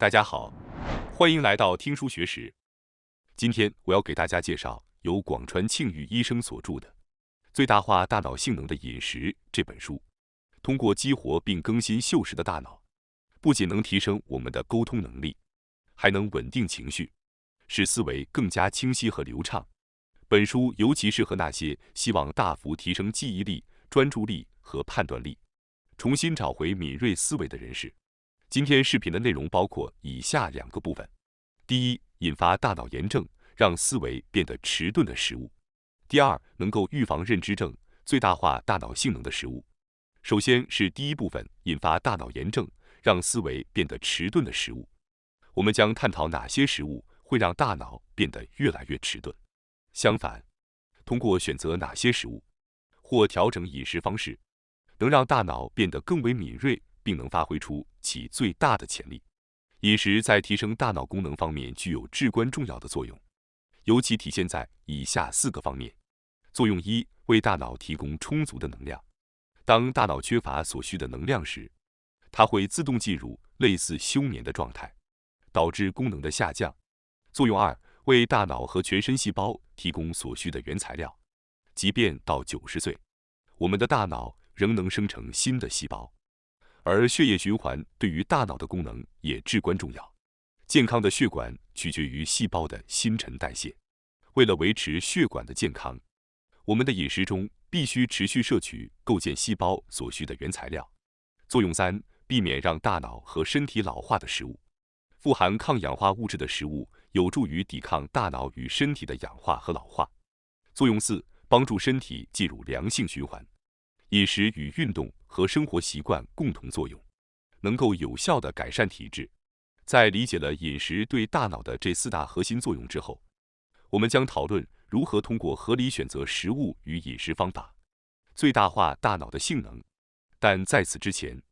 大家好，欢迎来到听书学史。今天我要给大家介绍由广川庆裕医生所著的《最大化大脑性能的饮食》这本书。通过激活并更新锈蚀的大脑，不仅能提升我们的沟通能力，还能稳定情绪，使思维更加清晰和流畅。本书尤其适合那些希望大幅提升记忆力、专注力和判断力，重新找回敏锐思维的人士。今天视频的内容包括以下2个部分：第一，引发大脑炎症，让思维变得迟钝的食物；第二，能够预防认知症，最大化大脑性能的食物。首先是第一部分，引发大脑炎症，让思维变得迟钝的食物。我们将探讨哪些食物会让大脑变得越来越迟钝。相反，通过选择哪些食物或调整饮食方式，能让大脑变得更为敏锐，并能发挥出其最大的潜力。饮食在提升大脑功能方面具有至关重要的作用，尤其体现在以下4个方面。作用1：为大脑提供充足的能量。当大脑缺乏所需的能量时，它会自动进入类似休眠的状态，导致功能的下降。作用2：为大脑和全身细胞提供所需的原材料。即便到90岁，我们的大脑仍能生成新的细胞。而血液循环对于大脑的功能也至关重要。健康的血管取决于细胞的新陈代谢。为了维持血管的健康，我们的饮食中必须持续摄取构建细胞所需的原材料。作用3：避免让大脑和身体老化的食物。富含抗氧化物质的食物有助于抵抗大脑与身体的氧化和老化。作用4：帮助身体进入良性循环。饮食与运动和生活习惯共同作用，能够有效地改善体质。在理解了饮食对大脑的这4大核心作用之后，我们将讨论如何通过合理选择食物与饮食方法，最大化大脑的性能。但在此之前，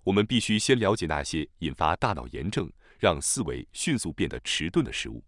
我们必须先了解那些引发大脑炎症、让思维迅速变得迟钝的食物。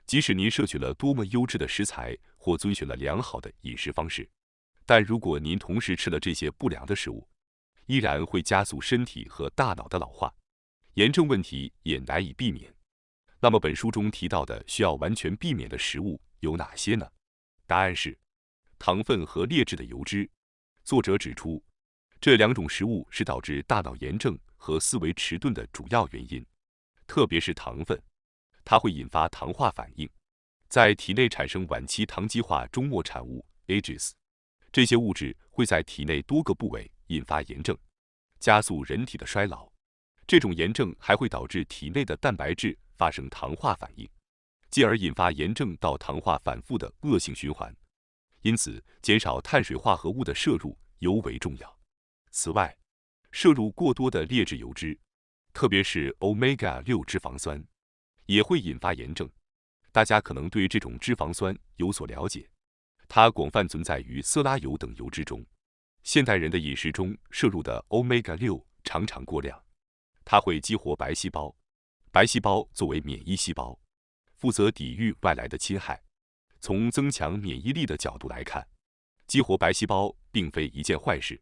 即使您摄取了多么优质的食材或遵循了良好的饮食方式，但如果您同时吃了这些不良的食物，依然会加速身体和大脑的老化，炎症问题也难以避免。那么本书中提到的需要完全避免的食物有哪些呢？答案是糖分和劣质的油脂。作者指出，这2种食物是导致大脑炎症和思维迟钝的主要原因，特别是糖分，它会引发糖化反应，在体内产生晚期糖基化终末产物 AGEs。这些物质会在体内多个部位引发炎症，加速人体的衰老。这种炎症还会导致体内的蛋白质发生糖化反应，进而引发炎症到糖化反复的恶性循环。因此，减少碳水化合物的摄入尤为重要。此外，摄入过多的劣质油脂，特别是 Omega-6 脂肪酸，也会引发炎症。大家可能对这种脂肪酸有所了解，它广泛存在于色拉油等油脂中。现代人的饮食中摄入的 Omega-6 常常过量，它会激活白细胞。白细胞作为免疫细胞，负责抵御外来的侵害。从增强免疫力的角度来看，激活白细胞并非一件坏事。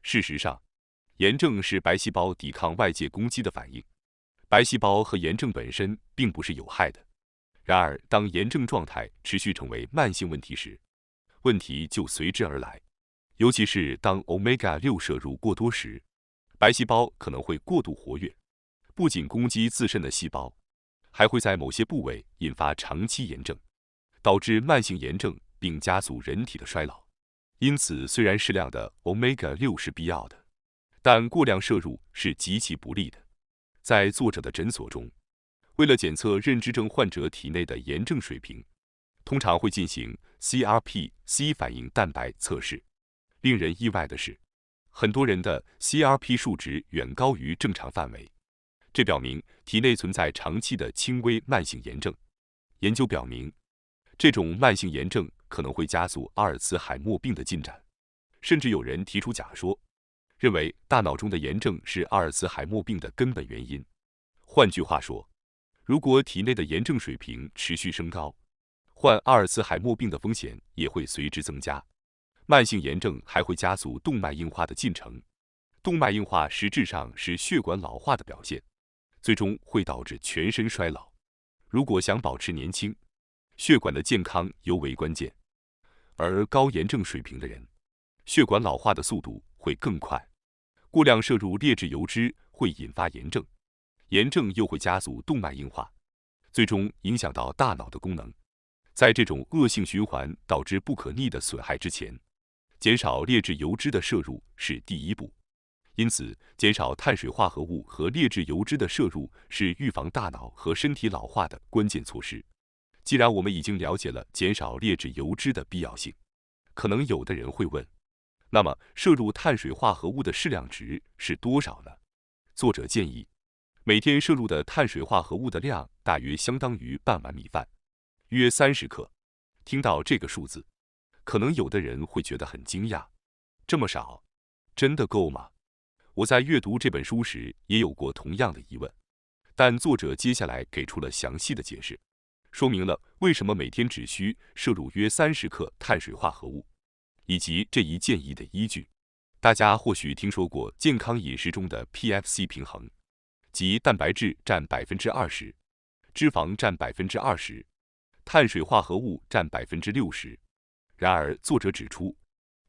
事实上，炎症是白细胞抵抗外界攻击的反应。白细胞和炎症本身并不是有害的。然而，当炎症状态持续成为慢性问题时，问题就随之而来。尤其是当 Omega-6 摄入过多时，白细胞可能会过度活跃，不仅攻击自身的细胞，还会在某些部位引发长期炎症，导致慢性炎症并加速人体的衰老。因此，虽然适量的 Omega-6 是必要的，但过量摄入是极其不利的。在作者的诊所中，为了检测认知症患者体内的炎症水平，通常会进行 CRP-C 反应蛋白测试。令人意外的是，很多人的 CRP 数值远高于正常范围，这表明体内存在长期的轻微慢性炎症。研究表明，这种慢性炎症可能会加速阿尔茨海默病的进展，甚至有人提出假说，认为大脑中的炎症是阿尔茨海默病的根本原因。换句话说，如果体内的炎症水平持续升高，患阿尔茨海默病的风险也会随之增加。慢性炎症还会加速动脉硬化的进程，动脉硬化实质上是血管老化的表现。最终会导致全身衰老。如果想保持年轻，血管的健康尤为关键。而高炎症水平的人，血管老化的速度会更快。过量摄入劣质油脂会引发炎症，炎症又会加速动脉硬化，最终影响到大脑的功能。在这种恶性循环导致不可逆的损害之前，减少劣质油脂的摄入是第一步。因此，减少碳水化合物和劣质油脂的摄入是预防大脑和身体老化的关键措施。既然我们已经了解了减少劣质油脂的必要性，可能有的人会问，那么摄入碳水化合物的适量值是多少呢？作者建议，每天摄入的碳水化合物的量大约相当于半碗米饭，约30克。听到这个数字，可能有的人会觉得很惊讶，这么少，真的够吗？我在阅读这本书时也有过同样的疑问，但作者接下来给出了详细的解释，说明了为什么每天只需摄入约30克碳水化合物，以及这一建议的依据。大家或许听说过健康饮食中的 PFC 平衡，即蛋白质占20%，脂肪占20%，碳水化合物占60%。然而，作者指出，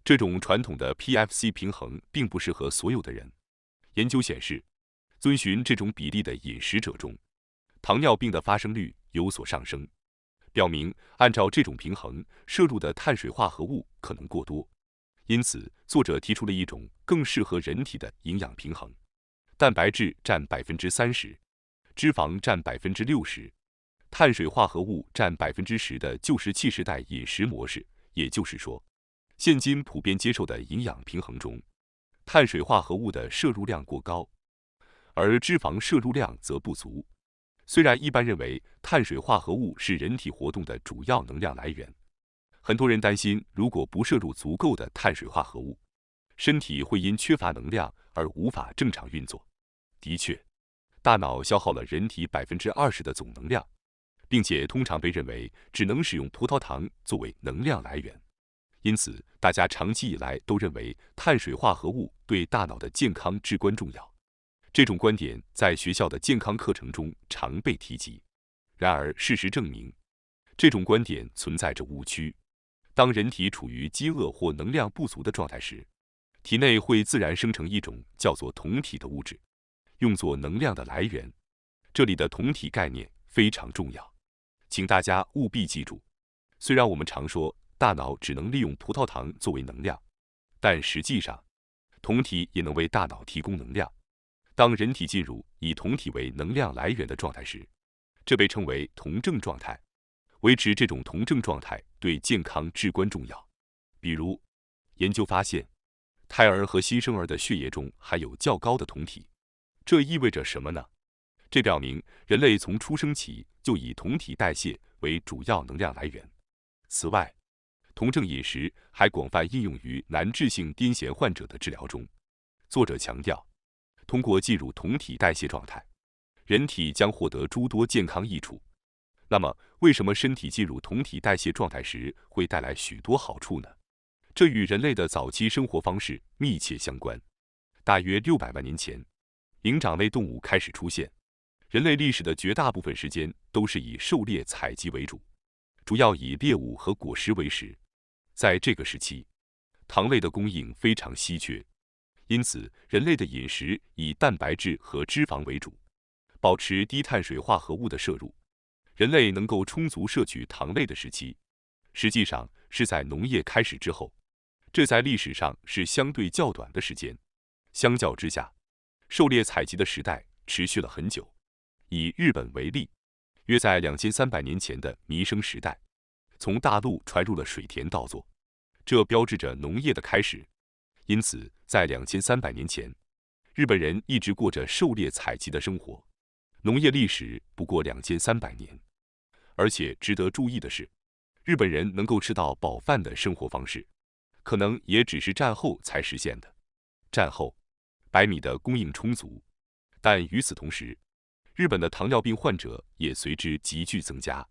这种传统的 PFC 平衡并不适合所有的人。研究显示，遵循这种比例的饮食者中，糖尿病的发生率有所上升，表明按照这种平衡摄入的碳水化合物可能过多。因此，作者提出了一种更适合人体的营养平衡：蛋白质占30%，脂肪占60%，碳水化合物占10%的旧石器时代饮食模式。也就是说，现今普遍接受的营养平衡中，碳水化合物的摄入量过高，而脂肪摄入量则不足。虽然一般认为碳水化合物是人体活动的主要能量来源，很多人担心如果不摄入足够的碳水化合物，身体会因缺乏能量而无法正常运作。的确，大脑消耗了人体20%的总能量，并且通常被认为只能使用葡萄糖作为能量来源。因此，大家长期以来都认为碳水化合物对大脑的健康至关重要。这种观点在学校的健康课程中常被提及。然而，事实证明，这种观点存在着误区。当人体处于饥饿或能量不足的状态时，体内会自然生成一种叫做酮体的物质，用作能量的来源。这里的酮体概念非常重要，请大家务必记住。虽然我们常说大脑只能利用葡萄糖作为能量，但实际上，酮体也能为大脑提供能量。当人体进入以酮体为能量来源的状态时，这被称为酮症状态。维持这种酮症状态对健康至关重要。比如，研究发现，胎儿和新生儿的血液中含有较高的酮体，这意味着什么呢？这表明人类从出生起就以酮体代谢为主要能量来源。此外，酮症饮食还广泛应用于难治性癫痫患者的治疗中。作者强调，通过进入酮体代谢状态，人体将获得诸多健康益处。那么，为什么身体进入酮体代谢状态时会带来许多好处呢？这与人类的早期生活方式密切相关。大约600万年前，灵长类动物开始出现。人类历史的绝大部分时间都是以狩猎采集为主，主要以猎物和果实为食。在这个时期，糖类的供应非常稀缺，因此人类的饮食以蛋白质和脂肪为主，保持低碳水化合物的摄入。人类能够充足摄取糖类的时期，实际上是在农业开始之后，这在历史上是相对较短的时间。相较之下，狩猎采集的时代持续了很久。以日本为例，约在2300年前的弥生时代，从大陆传入了水田稻作，这标志着农业的开始。因此，在2300年前，日本人一直过着狩猎采集的生活，农业历史不过2300年。而且值得注意的是，日本人能够吃到饱饭的生活方式，可能也只是战后才实现的。战后，白米的供应充足，但与此同时，日本的糖尿病患者也随之急剧增加。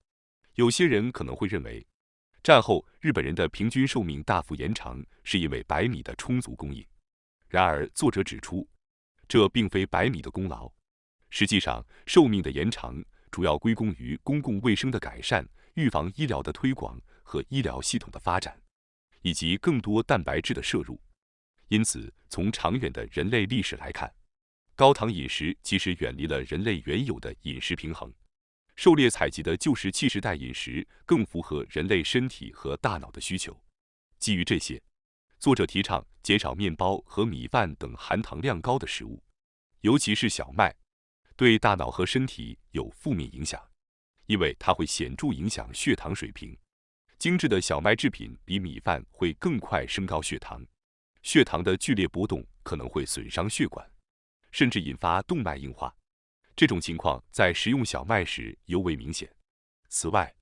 有些人可能会认为，战后日本人的平均寿命大幅延长是因为白米的充足供应。然而，作者指出，这并非白米的功劳。实际上，寿命的延长主要归功于公共卫生的改善、预防医疗的推广和医疗系统的发展，以及更多蛋白质的摄入。因此，从长远的人类历史来看，高糖饮食其实远离了人类原有的饮食平衡。狩猎采集的旧石器时代饮食更符合人类身体和大脑的需求。基于这些，作者提倡减少面包和米饭等含糖量高的食物，尤其是小麦，对大脑和身体有负面影响，因为它会显著影响血糖水平。精致的小麦制品比米饭会更快升高血糖，血糖的剧烈波动可能会损伤血管，甚至引发动脉硬化。这种情况在食用小麦时尤为明显。此外，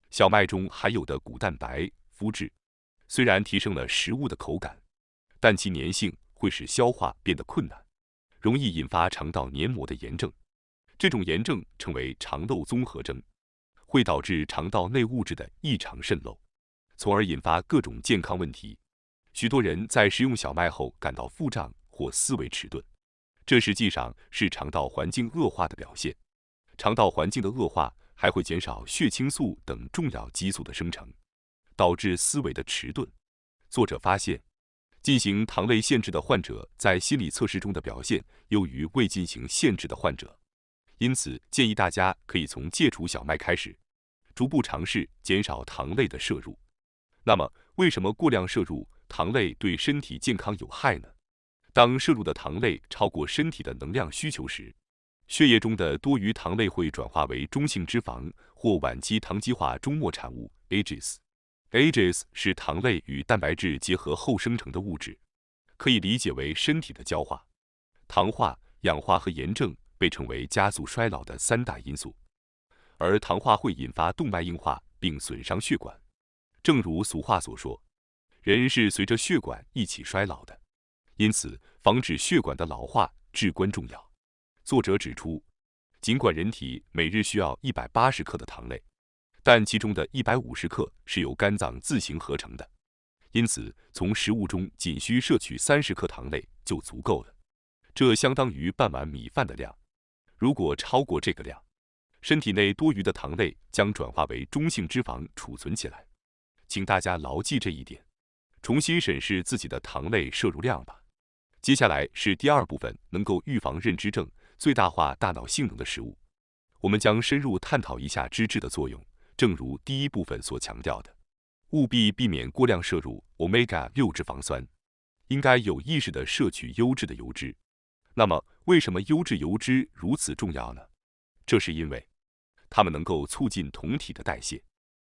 小麦中含有的谷蛋白、麸质虽然提升了食物的口感，但其粘性会使消化变得困难，容易引发肠道黏膜的炎症。这种炎症称为肠漏综合征，会导致肠道内物质的异常渗漏，从而引发各种健康问题。许多人在食用小麦后感到腹胀或思维迟钝，这实际上是肠道环境恶化的表现。肠道环境的恶化还会减少血清素等重要激素的生成，导致思维的迟钝。作者发现，进行糖类限制的患者在心理测试中的表现优于未进行限制的患者。因此，建议大家可以从戒除小麦开始，逐步尝试减少糖类的摄入。那么，为什么过量摄入糖类对身体健康有害呢？当摄入的糖类超过身体的能量需求时，血液中的多余糖类会转化为中性脂肪或晚期糖基化终末产物 AGEs。AGEs 是糖类与蛋白质结合后生成的物质，可以理解为身体的焦化。糖化、氧化和炎症被称为加速衰老的三大因素，而糖化会引发动脉硬化并损伤血管。正如俗话所说，人是随着血管一起衰老的，因此防止血管的老化至关重要。作者指出，尽管人体每日需要180克的糖类，但其中的150克是由肝脏自行合成的，因此从食物中仅需摄取30克糖类就足够了，这相当于半碗米饭的量。如果超过这个量，身体内多余的糖类将转化为中性脂肪储存起来。请大家牢记这一点，重新审视自己的糖类摄入量吧。接下来是第二部分，能够预防认知症、最大化大脑性能的食物。我们将深入探讨一下脂质的作用。正如第一部分所强调的，务必避免过量摄入 Omega-6 脂肪酸，应该有意识地摄取优质的油脂。那么，为什么优质油脂如此重要呢？这是因为它们能够促进酮体的代谢。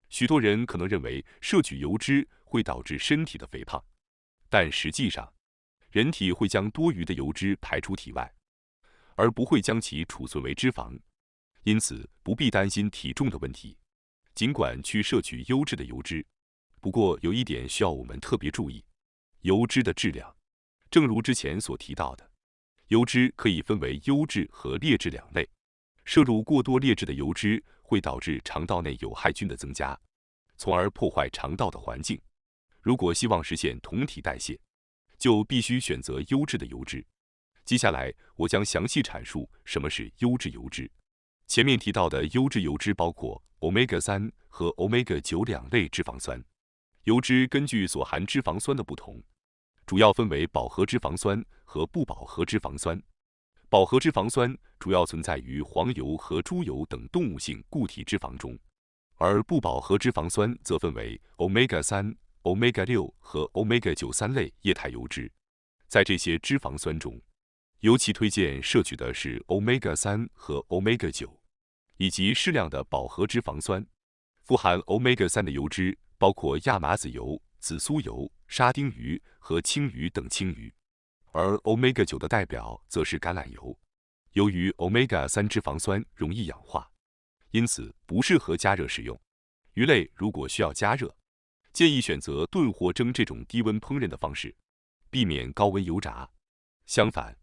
许多人可能认为摄取油脂会导致身体的肥胖，但实际上，人体会将多余的油脂排出体外，而不会将其储存为脂肪，因此不必担心体重的问题。尽管去摄取优质的油脂，不过有一点需要我们特别注意：油脂的质量。正如之前所提到的，油脂可以分为优质和劣质两类。摄入过多劣质的油脂会导致肠道内有害菌的增加，从而破坏肠道的环境。如果希望实现酮体代谢，就必须选择优质的油脂。接下来，我将详细阐述什么是优质油脂。前面提到的优质油脂包括 Omega-3 和 Omega-9 两类脂肪酸。油脂根据所含脂肪酸的不同，主要分为饱和脂肪酸和不饱和脂肪酸。饱和脂肪酸主要存在于黄油和猪油等动物性固体脂肪中，而不饱和脂肪酸则分为 Omega-3、Omega-6 和 Omega-9 三类液态油脂。在这些脂肪酸中，尤其推荐摄取的是 Omega-3 和 Omega-9， 以及适量的饱和脂肪酸。富含 Omega-3 的油脂包括亚麻籽油、紫苏油、沙丁鱼和青鱼等青鱼，而 Omega-9 的代表则是橄榄油。由于 Omega-3 脂肪酸容易氧化，因此不适合加热食用。鱼类如果需要加热，建议选择炖或蒸这种低温烹饪的方式，避免高温油炸。相反，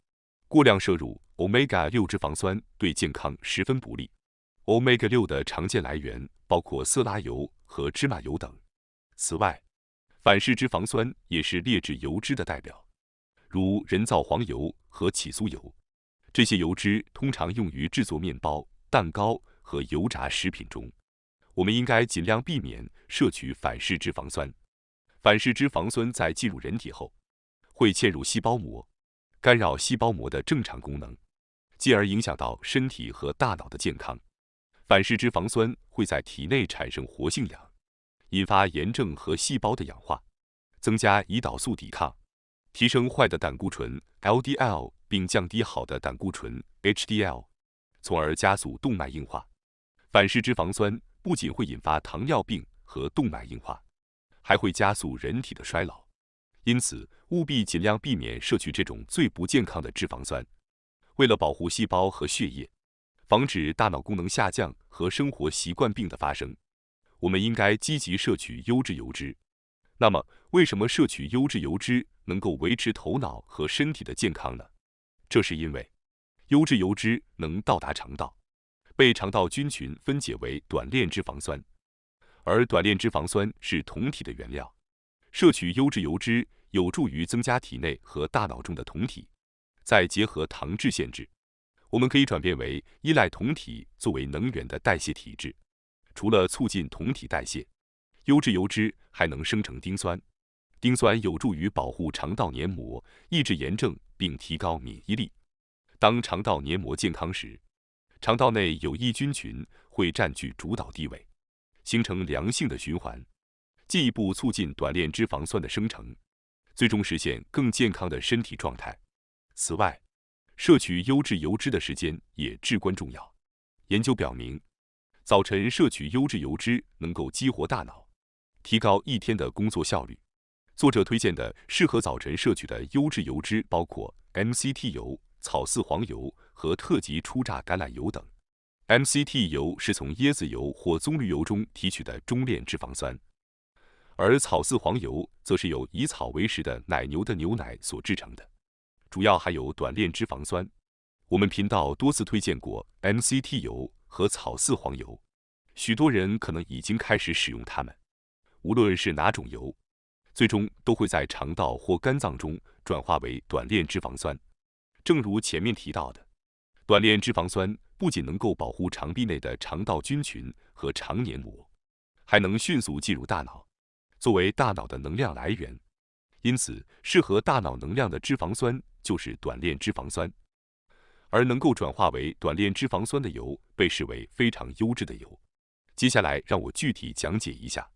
过量摄入 Omega-6 脂肪酸对健康十分不利。Omega-6 的常见来源包括色拉油和芝麻油等。此外，反式脂肪酸也是劣质油脂的代表，如人造黄油和起酥油。这些油脂通常用于制作面包、蛋糕和油炸食品中。我们应该尽量避免摄取反式脂肪酸。反式脂肪酸在进入人体后，会嵌入细胞膜，干扰细胞膜的正常功能，进而影响到身体和大脑的健康。反式脂肪酸会在体内产生活性氧，引发炎症和细胞的氧化，增加胰岛素抵抗，提升坏的胆固醇 LDL， 并降低好的胆固醇 HDL， 从而加速动脉硬化。反式脂肪酸不仅会引发糖尿病和动脉硬化，还会加速人体的衰老。因此，务必尽量避免摄取这种最不健康的脂肪酸。为了保护细胞和血液，防止大脑功能下降和生活习惯病的发生，我们应该积极摄取优质油脂。那么，为什么摄取优质油脂能够维持头脑和身体的健康呢？这是因为优质油脂能到达肠道，被肠道菌群分解为短链脂肪酸，而短链脂肪酸是酮体的原料。摄取优质油脂有助于增加体内和大脑中的酮体，再结合糖质限制，我们可以转变为依赖酮体作为能源的代谢体质。除了促进酮体代谢，优质油脂还能生成丁酸。丁酸有助于保护肠道黏膜，抑制炎症，并提高免疫力。当肠道黏膜健康时，肠道内有益菌群会占据主导地位，形成良性的循环，进一步促进短链脂肪酸的生成，最终实现更健康的身体状态。此外，摄取优质油脂的时间也至关重要。研究表明，早晨摄取优质油脂能够激活大脑，提高一天的工作效率。作者推荐的适合早晨摄取的优质油脂包括 MCT 油、草饲黄油和特级初榨橄榄油等。MCT 油是从椰子油或棕榈油中提取的中链脂肪酸，而草饲黄油则是由以草为食的奶牛的牛奶所制成的，主要含有短链脂肪酸。我们频道多次推荐过 MCT 油和草饲黄油，许多人可能已经开始使用它们。无论是哪种油，最终都会在肠道或肝脏中转化为短链脂肪酸。正如前面提到的，短链脂肪酸不仅能够保护肠壁内的肠道菌群和肠黏膜，还能迅速进入大脑，作为大脑的能量来源。因此，适合大脑能量的脂肪酸就是短链脂肪酸。而能够转化为短链脂肪酸的油被视为非常优质的油。接下来让我具体讲解一下，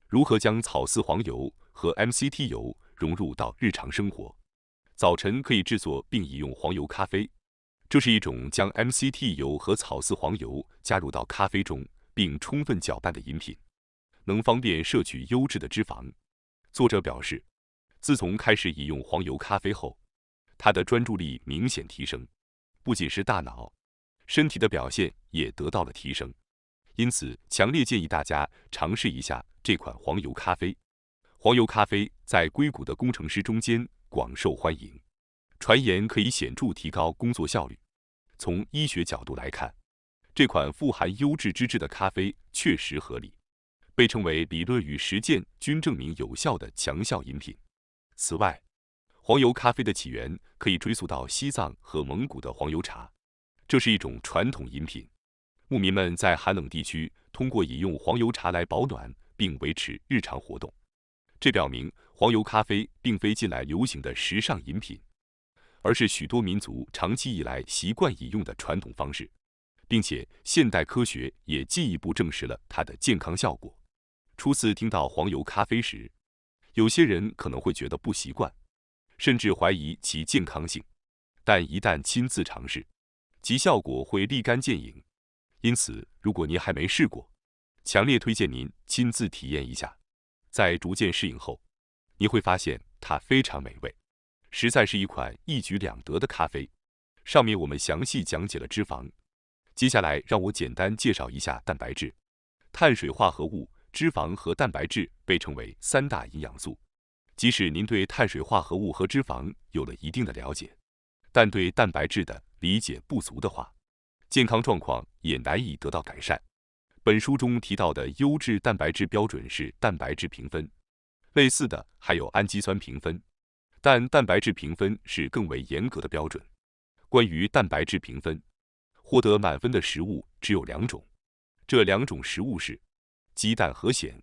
如何将草饲黄油和 MCT 油融入到日常生活。早晨可以制作并饮用黄油咖啡，这是一种将 MCT 油和草饲黄油加入到咖啡中并充分搅拌的饮品，能方便摄取优质的脂肪。作者表示，自从开始饮用黄油咖啡后，他的专注力明显提升，不仅是大脑，身体的表现也得到了提升。因此，强烈建议大家尝试一下这款黄油咖啡。黄油咖啡在硅谷的工程师中间广受欢迎，传言可以显著提高工作效率。从医学角度来看，这款富含优质脂质的咖啡确实合理，被称为理论与实践均证明有效的强效饮品。此外，黄油咖啡的起源可以追溯到西藏和蒙古的黄油茶，这是一种传统饮品。牧民们在寒冷地区通过饮用黄油茶来保暖并维持日常活动。这表明黄油咖啡并非近来流行的时尚饮品，而是许多民族长期以来习惯饮用的传统方式，并且现代科学也进一步证实了它的健康效果。初次听到黄油咖啡时，有些人可能会觉得不习惯，甚至怀疑其健康性，但一旦亲自尝试，其效果会立竿见影。因此，如果您还没试过，强烈推荐您亲自体验一下。在逐渐适应后，你会发现它非常美味，实在是一款一举两得的咖啡。上面我们详细讲解了脂肪，接下来让我简单介绍一下蛋白质。碳水化合物、脂肪和蛋白质被称为三大营养素。即使您对碳水化合物和脂肪有了一定的了解，但对蛋白质的理解不足的话，健康状况也难以得到改善。本书中提到的优质蛋白质标准是蛋白质评分，类似的还有氨基酸评分，但蛋白质评分是更为严格的标准，关于蛋白质评分，获得满分的食物只有2种，这2种食物是鸡蛋和蚬，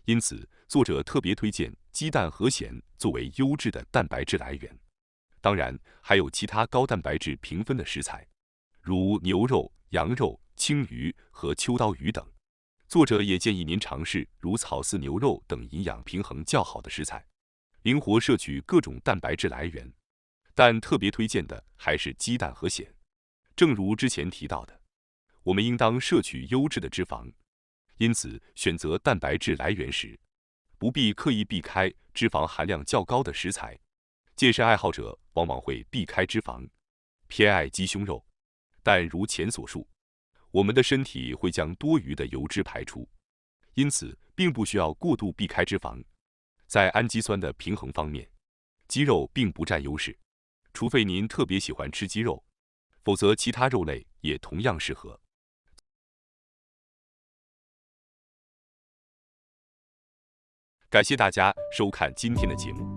因此作者特别推荐鸡蛋和蚬作为优质的蛋白质来源。当然，还有其他高蛋白质评分的食材，如牛肉、羊肉、青鱼和秋刀鱼等。作者也建议您尝试如草饲牛肉等营养平衡较好的食材，灵活摄取各种蛋白质来源。但特别推荐的还是鸡蛋和蚬。正如之前提到的，我们应当摄取优质的脂肪，因此选择蛋白质来源时，不必刻意避开脂肪含量较高的食材。健身爱好者往往会避开脂肪，偏爱鸡胸肉，但如前所述，我们的身体会将多余的油脂排出，因此并不需要过度避开脂肪。在氨基酸的平衡方面，鸡肉并不占优势，除非您特别喜欢吃鸡肉，否则其他肉类也同样适合。感谢大家收看今天的节目。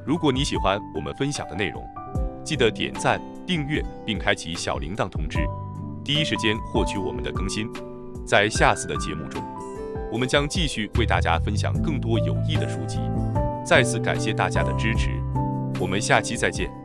如果你喜欢我们分享的内容，记得点赞、订阅并开启小铃铛通知，第一时间获取我们的更新。在下次的节目中，我们将继续为大家分享更多有益的书籍。再次感谢大家的支持，我们下期再见。